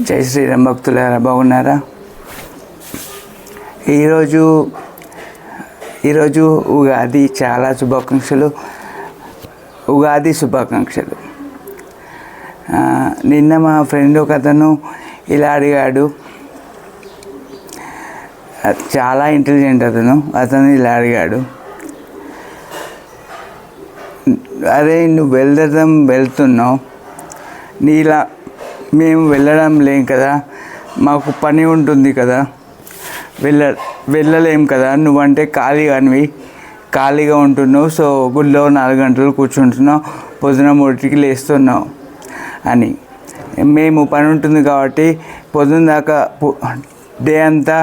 జై శ్రీరామ్ భక్తులారా, బాగున్నారా? ఈరోజు ఉగాది, చాలా శుభాకాంక్షలు. ఉగాది శుభాకాంక్షలు. నిన్న మా ఫ్రెండ్ ఒక అతను ఇలా అడిగాడు, చాలా ఇంటెలిజెంట్ అతను ఇలా అడిగాడు, అరే నువ్వు వెళ్తున్నావు, నీలా మేము వెళ్ళడం లేం కదా, మాకు పని ఉంటుంది కదా, వెళ్ళలేం కదా, నువ్వంటే ఖాళీగా ఉంటున్నావు, సో గుళ్ళో 4 గంటలు కూర్చుంటున్నావు, పొద్దున 3కి లేస్తున్నావు అని. మేము పని ఉంటుంది కాబట్టి పొద్దున దాకా డే అంతా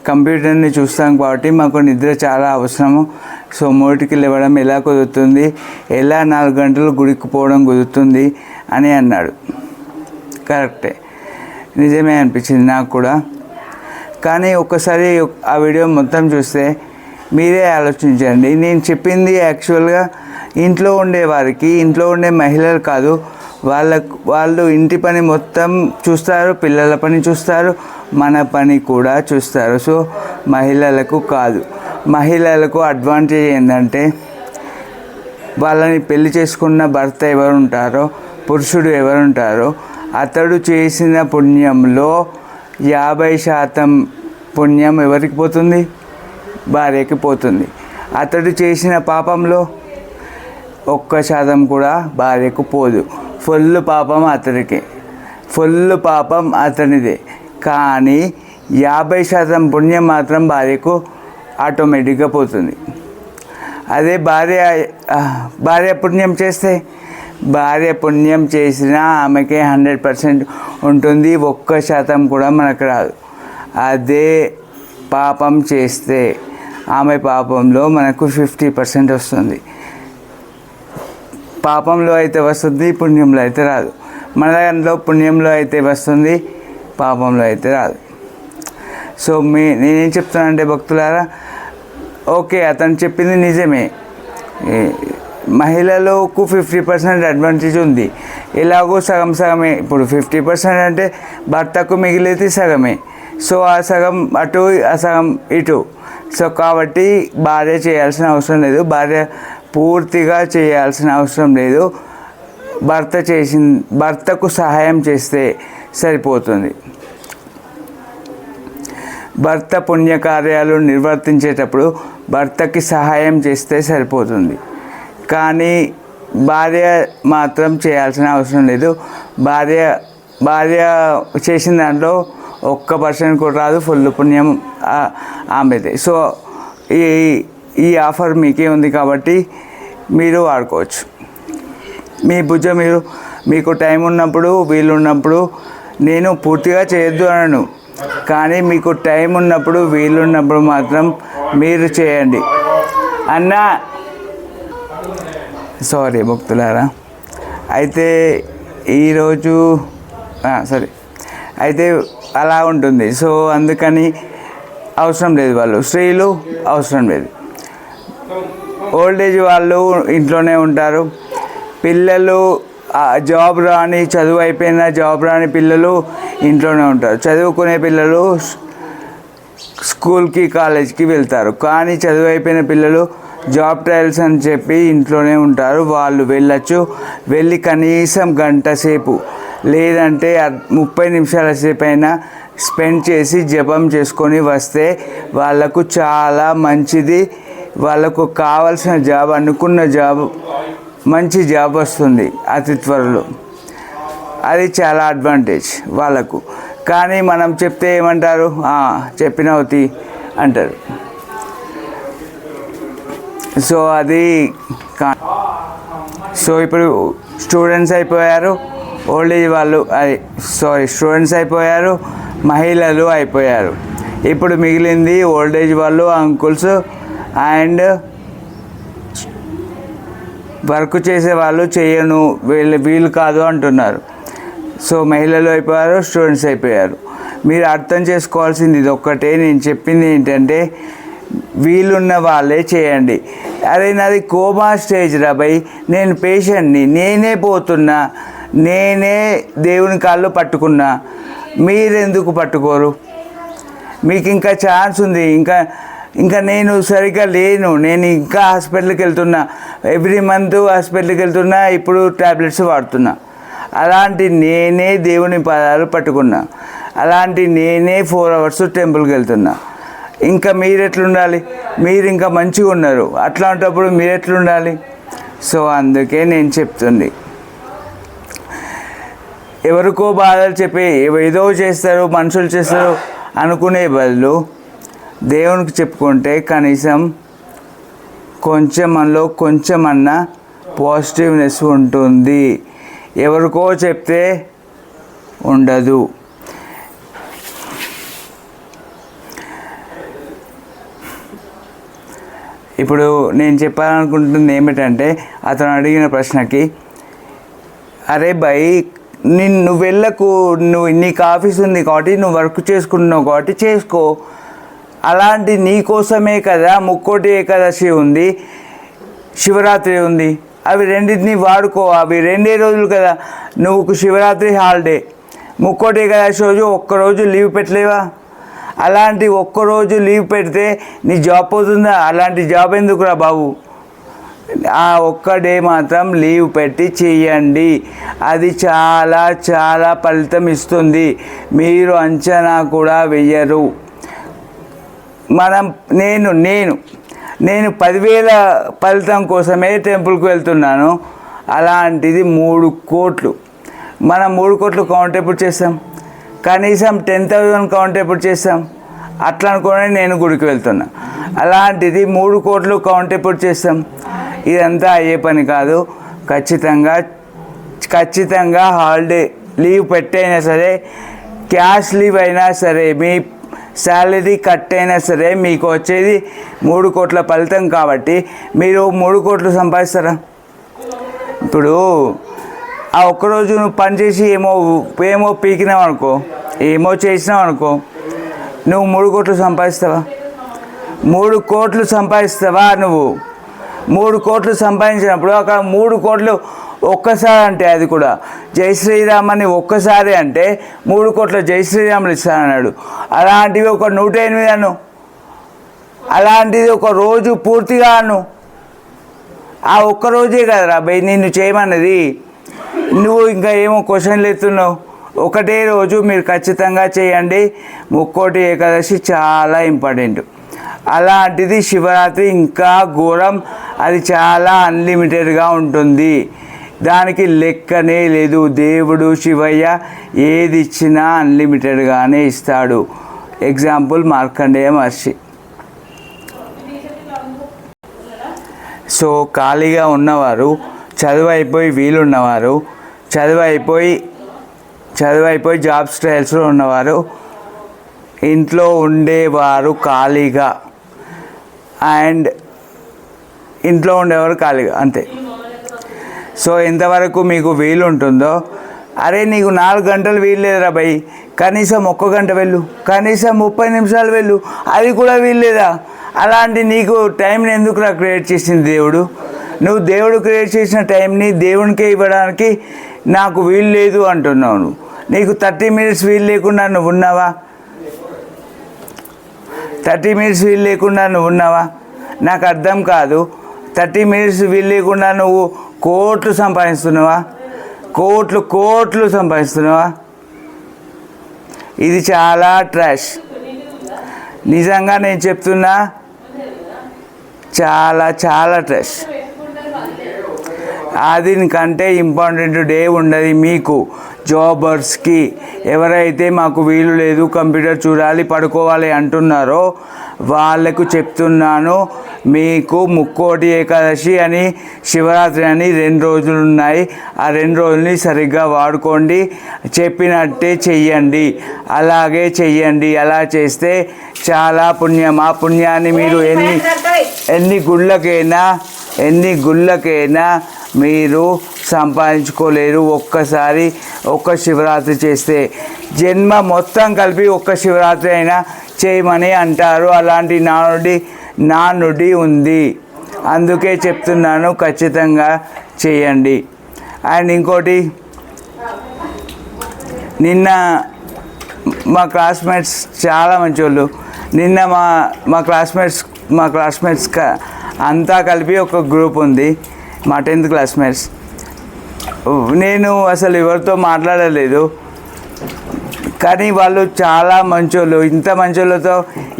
కంప్యూటర్ని చూస్తాం కాబట్టి మాకు నిద్ర చాలా అవసరము. సో 3కి లేవడం ఎలా కుదురుతుంది, ఎలా 4 గంటలు గుడికి పోవడం కుదురుతుంది అని అన్నాడు. కరెక్టే, నిజమే అనిపించింది నాకు కూడా. కానీ ఒక్కసారి ఆ వీడియో మొత్తం చూస్తే మీరే ఆలోచించండి. నేను చెప్పింది యాక్చువల్గా ఇంట్లో ఉండే మహిళలు కాదు, వాళ్ళు ఇంటి పని మొత్తం చూస్తారు, పిల్లల పని చూస్తారు, మన పని కూడా చూస్తారు. సో మహిళలకు కాదు, మహిళలకు అడ్వాంటేజ్ ఏంటంటే వాళ్ళని పెళ్లి చేసుకున్న భర్త ఎవరుంటారో, పురుషుడు ఎవరుంటారో అతడు చేసిన పుణ్యంలో 50% పుణ్యం ఎవరికి పోతుంది? భార్యకి పోతుంది. అతడు చేసిన పాపంలో 1% కూడా భార్యకు పోదు. ఫుల్ పాపం అతడికే, ఫుల్ పాపం అతనిదే. కానీ 50% పుణ్యం మాత్రం భార్యకు ఆటోమేటిక్గా పోతుంది. అదే భార్య పుణ్యం చేసినా ఆమెకే 100% ఉంటుంది, 1% కూడా మనకు రాదు. అదే పాపం చేస్తే ఆమె పాపంలో మనకు 50% వస్తుంది. పాపంలో అయితే వస్తుంది, పుణ్యంలో అయితే రాదు. మన దాంట్లో పుణ్యంలో అయితే వస్తుంది, పాపంలో అయితే రాదు. సో నేనేం చెప్తానంటే భక్తులారా, ఓకే అతను చెప్పింది నిజమే, మహిళలకు 50% అడ్వాంటేజ్ ఉంది. ఎలాగో సగమే. ఇప్పుడు 50% అంటే భర్తకు మిగిలేది సగమే. సో ఆ సగం అటు, ఆ సగం ఇటు. సో కాబట్టి భార్య చేయాల్సిన అవసరం లేదు, భార్య పూర్తిగా చేయాల్సిన అవసరం లేదు. భర్తకు సహాయం చేస్తే సరిపోతుంది. భర్త పుణ్యకార్యాలు నిర్వర్తించేటప్పుడు భర్తకి సహాయం చేస్తే సరిపోతుంది. కానీ భార్య మాత్రం చేయాల్సిన అవసరం లేదు. భార్య చేసిన దాంట్లో 1% కూడా రాదు, ఫుల్ పుణ్యం ఆమెదే. సో ఈ ఆఫర్ మీకే ఉంది కాబట్టి మీరు వాడుకోవచ్చు. మీ మీకు టైం ఉన్నప్పుడు, వీలున్నప్పుడు, నేను పూర్తిగా చేయొద్దు అనను, కానీ మీకు టైం ఉన్నప్పుడు, వీలున్నప్పుడు మాత్రం మీరు చేయండి అన్నా. సారీ భక్తులారా, అయితే ఈరోజు అయితే అలా ఉంటుంది. సో అందుకని అవసరం లేదు, స్త్రీలు అవసరం లేదు. ఓల్డేజ్ వాళ్ళు ఇంట్లోనే ఉంటారు. పిల్లలు చదువు అయిపోయిన జాబ్ రాని పిల్లలు ఇంట్లోనే ఉంటారు. చదువుకునే పిల్లలు స్కూల్కి, కాలేజ్కి వెళ్తారు. కానీ చదువు అయిపోయిన పిల్లలు జాబ్ ట్రయల్స్ అని చెప్పి ఇంట్లోనే ఉంటారు. వాళ్ళు వెళ్ళి కనీసం గంట సేపు, లేదంటే 30 నిమిషాల సేపు అయినా స్పెండ్ చేసి జపం చేసుకొని వస్తే వాళ్ళకు చాలా మంచిది. వాళ్ళకు కావాల్సిన జాబ్, అనుకున్న జాబ్, మంచి జాబ్ వస్తుంది అతి త్వరలో. అది చాలా అడ్వాంటేజ్ వాళ్ళకు. కానీ మనం చెప్తే ఏమంటారు? చెప్పినవుతి అంటారు. సో అది ఇప్పుడు స్టూడెంట్స్ అయిపోయారు, స్టూడెంట్స్ అయిపోయారు, మహిళలు అయిపోయారు. ఇప్పుడు మిగిలింది ఓల్డేజ్ వాళ్ళు, అంకుల్స్ అండ్ వర్క్ చేసేవాళ్ళు. చేయను, వీళ్ళు కాదు అంటున్నారు. సో మహిళలు అయిపోయారు, స్టూడెంట్స్ అయిపోయారు. మీరు అర్థం చేసుకోవాల్సింది ఇది ఒక్కటే. నేను చెప్పింది ఏంటంటే, వీలున్న వాళ్ళే చేయండి. అరే నాది కోమా స్టేజ్ రా భయ్, నేను పేషెంట్ని, నేనే పోతున్నా, నేనే దేవుని కాళ్ళు పట్టుకున్నా మీరెందుకు పట్టుకోరు? మీకు ఇంకా ఛాన్స్ ఉంది. ఇంకా నేను సరిగ్గా లేను, నేను ఇంకా హాస్పిటల్కి వెళ్తున్నా, ఎవ్రీ మంత్ హాస్పిటల్కి వెళ్తున్నా, ఇప్పుడు ట్యాబ్లెట్స్ వాడుతున్నా. అలాంటి నేనే దేవుని పాదాలు పట్టుకున్నా, అలాంటి నేనే 4 hours టెంపుల్కి వెళ్తున్నా. ఇంకా మీరు ఎట్లుండాలి? మీరు ఇంకా మంచిగా ఉన్నారు, అట్లాంటప్పుడు మీరు ఎట్లుండాలి? సో అందుకే నేను చెప్తుంది, ఎవరికో బాధలు చెప్పి ఏదో చేస్తారు, మనుషులు చేస్తారు అనుకునే బదులు దేవునికి చెప్పుకుంటే కనీసం కొంచెం మనలో కొంచెమన్నా పాజిటివ్నెస్ ఉంటుంది. ఎవరికో చెప్తే ఉండదు. ఇప్పుడు నేను చెప్పాలనుకుంటుంది ఏమిటంటే, అతను అడిగిన ప్రశ్నకి, అరే భయ్ నువ్వు వెళ్ళకు, నీకు ఆఫీస్ ఉంది కాబట్టి నువ్వు వర్క్ చేసుకుంటున్నావు కాబట్టి చేసుకో. అలాంటి నీ కోసమే కదా ముక్కోటి ఏకాదశి ఉంది, శివరాత్రి ఉంది. అవి రెండింటిని వాడుకో. అవి 2 రోజులు కదా. నువ్వు శివరాత్రి హాలిడే, ముక్కోటి ఏకాదశి రోజు ఒక్కరోజు లీవ్ పెట్టలేవా? అలాంటి ఒక్కరోజు లీవ్ పెడితే నీ జాబ్ పోతుందా? అలాంటి జాబ్ ఎందుకురా బాబు? ఆ ఒక్క డే మాత్రం లీవ్ పెట్టి చెయ్యండి. అది చాలా చాలా ఫలితం ఇస్తుంది. మీరు అంచనా కూడా వెయ్యరు. నేను 10,000 ఫలితం కోసమే టెంపుల్కి వెళ్తున్నాను. అలాంటిది 3 కోట్లు. మనం 3 కోట్లు కౌంట్ ఎప్పుడు చేస్తాం? కనీసం 10,000 కౌంట్ ఎప్పుడు చేస్తాం? అట్లా అనుకుని నేను గుడికి వెళ్తున్నా. అలాంటిది 3 కోట్లు కౌంట్ ఎప్పుడు చేస్తాం? ఇదంతా అయ్యే పని కాదు. ఖచ్చితంగా హాలిడే లీవ్ పెట్టైనా సరే, క్యాష్ లీవ్ అయినా సరే, మీ శాలరీ కట్ అయినా సరే, మీకు వచ్చేది 3 కోట్ల ఫలితం కాబట్టి మీరు 3 కోట్లు సంపాదిస్తారా? ఇప్పుడు ఆ ఒక్కరోజు నువ్వు పనిచేసి ఏమో పీకినావు అనుకో, ఏమో చేసినావు అనుకో, నువ్వు 3 కోట్లు సంపాదిస్తావా? 3 కోట్లు సంపాదిస్తావా? నువ్వు 3 కోట్లు సంపాదించినప్పుడు అక్కడ 3 కోట్లు ఒక్కసారి అంటే, అది కూడా జై శ్రీరామ్ అని ఒక్కసారి అంటే 3 కోట్ల జై శ్రీరాములు ఇస్తానన్నాడు. అలాంటివి ఒక 108 అను, అలాంటిది ఒక రోజు పూర్తిగా అను. ఆ ఒక్కరోజే కదరా భయ్ నిన్ను చేయమన్నది. నువ్వు ఇంకా ఏమో క్వశ్చన్లు ఎత్తున్నావు. ఒకటే రోజు మీరు ఖచ్చితంగా చేయండి. ముక్కోటి ఏకాదశి చాలా ఇంపార్టెంట్. అలాంటిది శివరాత్రి ఇంకా ఘోరం. అది చాలా అన్లిమిటెడ్గా ఉంటుంది, దానికి లెక్కనే లేదు. దేవుడు శివయ్య ఏది ఇచ్చినా అన్లిమిటెడ్గానే ఇస్తాడు. ఎగ్జాంపుల్ మార్కండేయ మహర్షి. సో ఖాళీగా ఉన్నవారు, చదువు అయిపోయి వీలున్నవారు, చదువు అయిపోయి జాబ్ స్టైల్స్లో ఉన్నవారు, ఇంట్లో ఉండేవారు ఖాళీగా, అండ్ ఇంట్లో ఉండేవారు ఖాళీగా, అంతే. సో ఎంతవరకు మీకు వీలు ఉంటుందో, అరే నీకు 4 గంటలు వీలు లేదురా భయ్, కనీసం 1 గంట వెళ్ళు, కనీసం 30 నిమిషాలు వెళ్ళు, అది కూడా వీలు లేదా? అలాంటి నీకు టైంని ఎందుకురా క్రియేట్ చేసింది దేవుడు? నువ్వు దేవుడు క్రియేట్ చేసిన టైంని దేవునికే ఇవ్వడానికి నాకు వీలు లేదు అంటున్నావు. నీకు 30 మినిట్స్ వీలు లేకుండా నువ్వు ఉన్నావా? 30 మినిట్స్ వీలు లేకుండా నువ్వు ఉన్నావా? నాకు అర్థం కాదు. 30 మినిట్స్ వీలు లేకుండా నువ్వు కోట్లు సంపాదిస్తున్నావా? కోట్లు సంపాదిస్తున్నావా? ఇది చాలా ట్రాష్. నిజంగా నేను చెప్తున్నా, చాలా చాలా ట్రాష్. దీనికంటే ఇంపార్టెంట్ డే ఉండదు మీకు జాబర్స్కి. ఎవరైతే మాకు వీలు లేదు, కంప్యూటర్ చూడాలి, పడుకోవాలి అంటున్నారో వాళ్ళకు చెప్తున్నాను, మీకు ముక్కోటి ఏకాదశి అని శివరాత్రి అని 2 రోజులు ఉన్నాయి. ఆ 2 రోజులని సరిగ్గా వాడుకోండి. చెప్పినట్టే చెయ్యండి, అలాగే చెయ్యండి. అలా చేస్తే చాలా పుణ్యం. ఆ పుణ్యాన్ని మీరు ఎన్ని గుళ్ళకైనా మీరు సంపాదించుకోలేరు. ఒక్క శివరాత్రి చేస్తే జన్మ మొత్తం కలిపి ఒక్క శివరాత్రి అయినా చేయమని అంటారు. అలాంటి నానుడి ఉంది. అందుకే చెప్తున్నాను, ఖచ్చితంగా చేయండి. అండ్ ఇంకోటి, నిన్న మా క్లాస్మేట్స్ చాలా మంచోళ్ళు. నిన్న మా క్లాస్మేట్స్ అంతా కలిపి ఒక గ్రూప్ ఉంది, మా 10th క్లాస్మేట్స్. నేను అసలు ఎవరితో మాట్లాడలేదు, కానీ వాళ్ళు చాలా మంచోళ్ళు. ఇంత మంచోళ్ళతో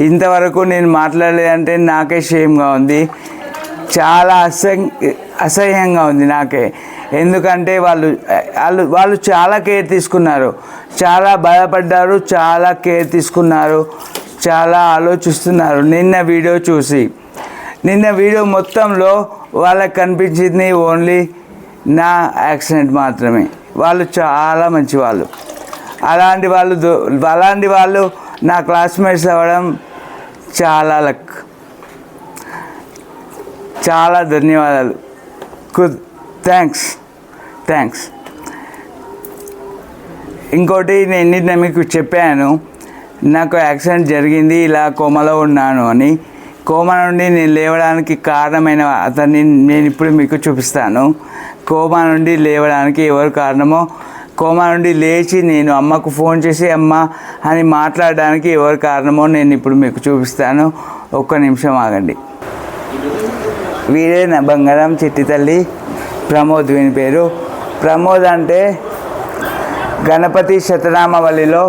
ఇంతవరకు నేను మాట్లాడలేదంటే నాకే షేమ్గా ఉంది, చాలా అసహ్యంగా ఉంది నాకే. ఎందుకంటే వాళ్ళు చాలా కేర్ తీసుకున్నారు, చాలా బాధపడ్డారు, చాలా కేర్ తీసుకున్నారు, చాలా ఆలోచిస్తున్నారు. నిన్న వీడియో మొత్తంలో వాళ్ళకి కనిపించింది ఓన్లీ నా యాక్సిడెంట్ మాత్రమే. వాళ్ళు చాలా మంచి వాళ్ళు. అలాంటి వాళ్ళు నా క్లాస్మేట్స్ అవ్వడం చాలా లక్. చాలా ధన్యవాదాలు. థ్యాంక్స్. ఇంకోటి, నేను నిన్న మీకు చెప్పాను నాకు యాక్సిడెంట్ జరిగింది, ఇలా కోమాలో ఉన్నాను అని. కోమా నుండి నేను లేవడానికి కారణమైన అతన్ని నేను ఇప్పుడు మీకు చూపిస్తాను. కోమా నుండి లేవడానికి ఎవరు కారణమో, కోమా నుండి లేచి నేను అమ్మకు ఫోన్ చేసి అమ్మ అని మాట్లాడడానికి ఎవరు కారణమో నేను ఇప్పుడు మీకు చూపిస్తాను. ఒక్క నిమిషం ఆగండి. వీరే నా బంగారం చిట్టి తల్లి ప్రమోద్. వీని పేరు ప్రమోద్. అంటే గణపతి శతనామావళిలో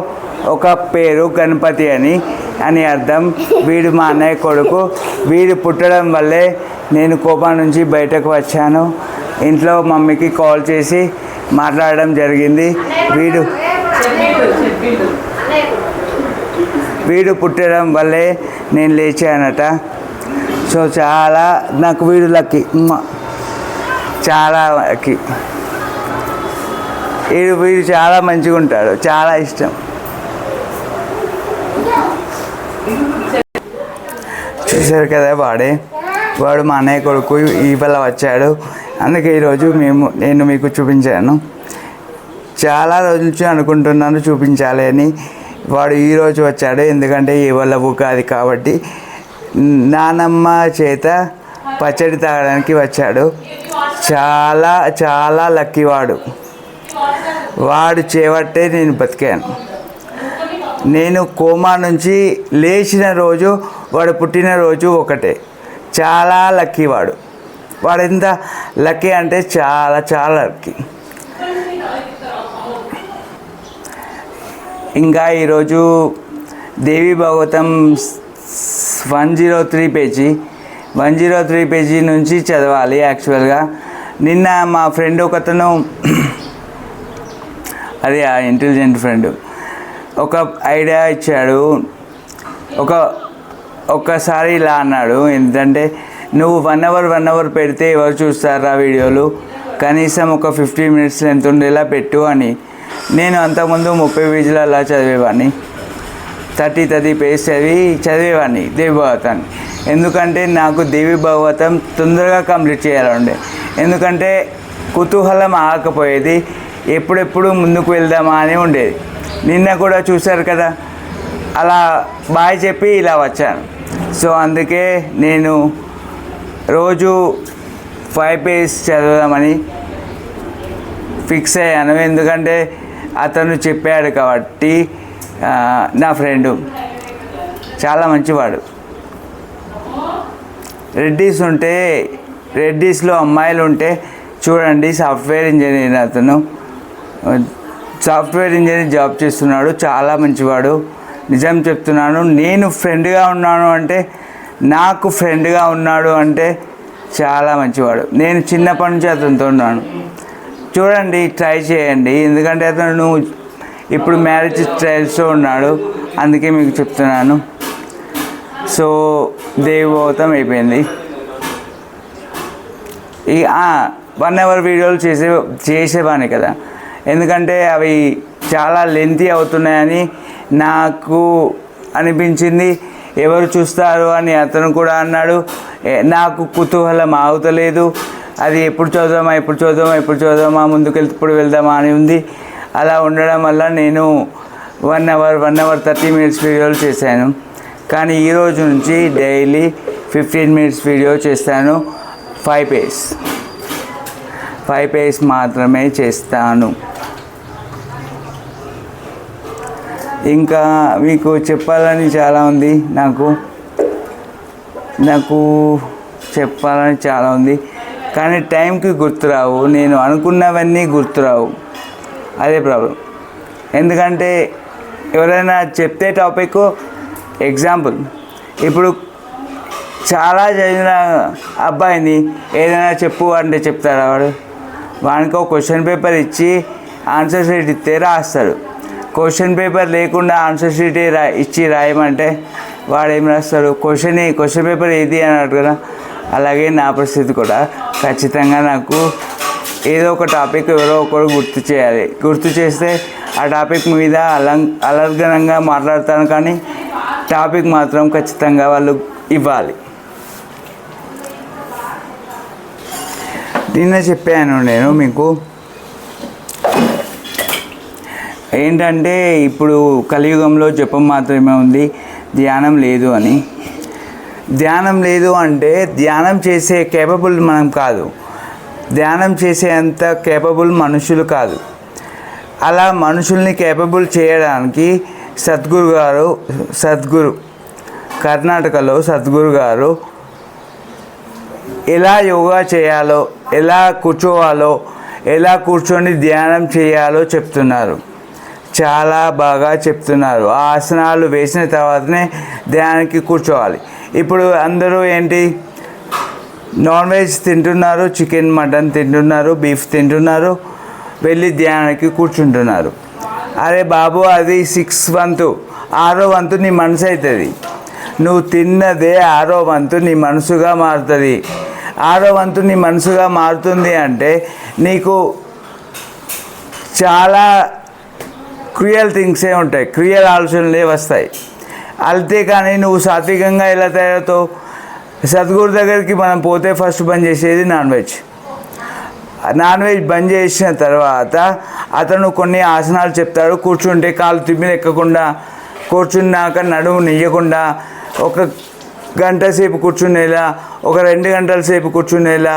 ఒక పేరు గణపతి అని అర్థం. వీడు మా అన్నయ్య కొడుకు. వీడు పుట్టడం వల్లే నేను కోపం నుంచి బయటకు వచ్చాను. ఇంట్లో మమ్మీకి కాల్ చేసి మాట్లాడడం జరిగింది. వీడు పుట్టడం వల్లే నేను లేచానట. సో చాలా నాకు వీడు లక్కీ, చాలా లక్కీ. వీడు చాలా మంచిగా ఉంటాడు, చాలా ఇష్టం. చూశారు కదా, వాడు మా అన్నయ్య కొడుకు ఇవాళ వచ్చాడు. అందుకే ఈరోజు నేను మీకు చూపించాను. చాలా రోజుల నుంచి అనుకుంటున్నాను చూపించాలి అని. వాడు ఈరోజు వచ్చాడు, ఎందుకంటే ఇవాళ ఉగాది కాబట్టి నానమ్మ చేత పచ్చడి తాగడానికి వచ్చాడు. చాలా చాలా లక్కీ వాడు చేయబట్టే నేను బతికాను. నేను కోమా నుంచి లేచిన రోజు వాడు పుట్టినరోజు ఒకటే. చాలా లక్కీ వాడు ఎంత లక్కీ అంటే చాలా చాలా లక్కీ. ఇంకా ఈరోజు దేవి భాగవతం 103 పేజీ నుంచి చదవాలి యాక్చువల్గా. నిన్న మా ఫ్రెండ్ ఒకతను, అది ఆ ఇంటెలిజెంట్ ఫ్రెండ్, ఒక ఐడియా ఇచ్చాడు. ఒక్కసారి ఇలా అన్నాడు, ఏంటంటే నువ్వు 1 అవర్ పెడితే ఎవరు చూస్తారా వీడియోలు, కనీసం ఒక 15 minutes ఎంత ఉండేలా పెట్టు అని. నేను అంతకుముందు 30 పేజీలు అలా చదివేవాడిని, 30 పేజెస్ చదివేవాడిని దేవి భాగవతాన్ని. ఎందుకంటే నాకు దేవి భాగవతం తొందరగా కంప్లీట్ చేయాలండే, ఎందుకంటే కుతూహలం ఆగకపోయేది, ఎప్పుడెప్పుడు ముందుకు వెళ్దామా అని ఉండేది. నిన్న కూడా చూశారు కదా, అలా బాయ్ చెప్పి ఇలా వచ్చాను. సో అందుకే నేను రోజు 5 పేజెస్ చదవదామని ఫిక్స్ అయ్యాను. ఎందుకంటే అతను చెప్పాడు కాబట్టి. నా ఫ్రెండు చాలా మంచివాడు. రెడ్డీస్లో అమ్మాయిలు ఉంటే చూడండి, సాఫ్ట్వేర్ ఇంజనీర్ అతను. సాఫ్ట్వేర్ ఇంజనీర్ జాబ్ చేస్తున్నాడు, చాలా మంచివాడు. నిజం చెప్తున్నాను, నేను ఫ్రెండ్గా ఉన్నాను అంటే, నాకు ఫ్రెండ్గా ఉన్నాడు అంటే చాలా మంచివాడు. నేను చిన్నప్పటి నుంచి అతనితో ఉన్నాను. చూడండి, ట్రై చేయండి. ఎందుకంటే అతను ఇప్పుడు మ్యారేజ్ ట్రయల్స్లో ఉన్నాడు, అందుకే మీకు చెప్తున్నాను. సో దేవి భాగవతం అయిపోయింది. ఈ 1 hour వీడియోలు చేసేవాడిని కదా, ఎందుకంటే అవి చాలా లెంతీ అవుతున్నాయని నాకు అనిపించింది. ఎవరు చూస్తారు అని అతను కూడా అన్నాడు. నాకు కుతూహలం ఆగుతలేదు. అది ఎప్పుడు చదువుదామా ముందుకెళ్ళి వెళ్దామా అని ఉంది. అలా ఉండడం వల్ల నేను 1 hour 30 minutes వీడియోలు చేశాను. కానీ ఈరోజు నుంచి డైలీ 15 minutes వీడియో చేస్తాను. 5 పేజెస్ మాత్రమే చేస్తాను. ఇంకా మీకు చెప్పాలని చాలా ఉంది, నాకు చెప్పాలని చాలా ఉంది, కానీ టైంకి గుర్తురావు. నేను అనుకున్నవన్నీ గుర్తురావు, అదే ప్రాబ్లం. ఎందుకంటే ఎవరైనా చెప్తే టాపిక్ ఎగ్జాంపుల్, ఇప్పుడు చాలా చదివిన అబ్బాయిని ఏదైనా చెప్పు అంటే చెప్తాడు వానికి ఒక క్వశ్చన్ పేపర్ ఇచ్చి ఆన్సర్ షీట్ ఇస్తే రాస్తాడు. క్వశ్చన్ పేపర్ లేకుండా ఆన్సర్ షీట్ ఇచ్చి రాయమంటే వాడు ఏం రాస్తాడు? క్వశ్చన్ పేపర్ ఏది అని అడుగుదా. అలాగే నా పరిస్థితి కూడా. ఖచ్చితంగా నాకు ఏదో ఒక టాపిక్ ఎవరో ఒకరు గుర్తు చేయాలి. గుర్తు చేస్తే ఆ టాపిక్ మీద అలర్గనంగా మాట్లాడతాను, కానీ టాపిక్ మాత్రం ఖచ్చితంగా వాళ్ళు ఇవ్వాలి. నిన్న చెప్పాను నేను మీకు ఏంటంటే ఇప్పుడు కలియుగంలో జపం మాత్రమే ఉంది, ధ్యానం లేదు అని. ధ్యానం లేదు అంటే ధ్యానం చేసే కేపబుల్ మనం కాదు, ధ్యానం చేసే అంత కేపబుల్ మనుషులు కాదు. అలా మనుషుల్ని కేపబుల్ చేయడానికి సద్గురు కర్ణాటకలో సద్గురు గారు ఎలా యోగా చేయాలో, ఎలా కూర్చోవాలో, ఎలా కూర్చొని ధ్యానం చేయాలో చెప్తున్నారు. చాలా బాగా చెప్తున్నారు. ఆ ఆసనాలు వేసిన తర్వాతనే ధ్యానానికి కూర్చోవాలి. ఇప్పుడు అందరూ ఏంటి, నాన్ వెజ్ తింటున్నారు, చికెన్ మటన్ తింటున్నారు, బీఫ్ తింటున్నారు, వెళ్ళి ధ్యానానికి కూర్చుంటున్నారు. అరే బాబు, అది 6th వంతు, 6వ వంతు నీ మనసు అవుతుంది. నువ్వు తిన్నదే 6వ వంతు నీ మనసుగా మారుతుంది. 6వ వంతు నీ మనసుగా మారుతుంది అంటే నీకు చాలా క్రియల్ థింగ్సే ఉంటాయి, క్రియల్ ఆలోచనలే వస్తాయి. అంతే కానీ నువ్వు సాత్వికంగా ఎలా తయారవుతావు? సద్గురు దగ్గరికి మనం పోతే ఫస్ట్ బంద్ చేసేది నాన్ వెజ్ బంద్ చేసిన తర్వాత అతను కొన్ని ఆసనాలు చెప్తాడు. కూర్చుంటే కాలు తిమ్మిది ఎక్కకుండా, కూర్చున్నాక నడుము నెయ్యకుండా, 1 గంట సేపు కూర్చునేలా, 2 గంటల సేపు కూర్చునేలా,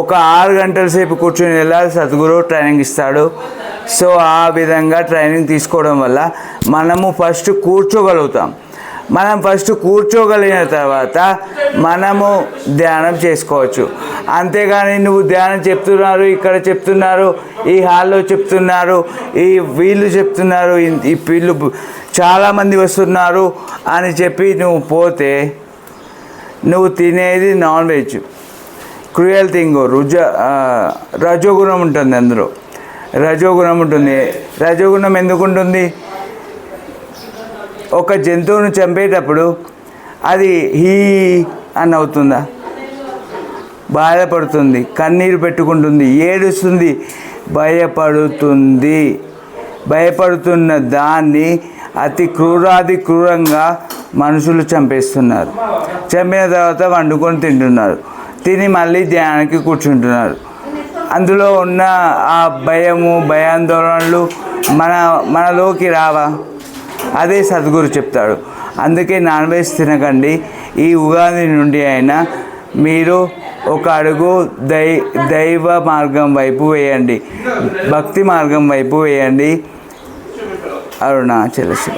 6 గంటల సేపు కూర్చునేలా సద్గురు ట్రైనింగ్ ఇస్తాడు. సో ఆ విధంగా ట్రైనింగ్ తీసుకోవడం వల్ల మనము ఫస్ట్ కూర్చోగలుగుతాం. మనం ఫస్ట్ కూర్చోగలిగిన తర్వాత మనము ధ్యానం చేసుకోవచ్చు. అంతేగాని నువ్వు ధ్యానం చెప్తున్నారు, ఇక్కడ చెప్తున్నారు, ఈ హాల్లో చెప్తున్నారు, వీళ్ళు చెప్తున్నారు, ఈ వీళ్ళు చాలామంది వస్తున్నారు అని చెప్పి నువ్వు పోతే నువ్వు తినేది నాన్ వెజ్. క్రూయల్ థింగ్, రజోగుణం ఉంటుంది అందులో, రజోగుణం ఉంటుంది. రజోగుణం ఎందుకు ఉంటుంది? ఒక జంతువును చంపేటప్పుడు అది హీ అని అవుతుందా? బాధపడుతుంది, కన్నీరు పెట్టుకుంటుంది, ఏడుస్తుంది, భయపడుతున్న దాన్ని అతి క్రూరంగా మనుషులు చంపేస్తున్నారు. చంపిన తర్వాత వండుకొని తింటున్నారు, తిని మళ్ళీ ధ్యానానికి కూర్చుంటున్నారు. అందులో ఉన్న ఆ భయాందోళనలు మనలోకి రావా? అదే సద్గురు చెప్తాడు. అందుకే నాన్ వెజ్ తినకండి. ఈ ఉగాది నుండి అయినా మీరు ఒక అడుగు దైవ మార్గం వైపు వేయండి, భక్తి మార్గం వైపు వేయండి. అరుణాచల శివ.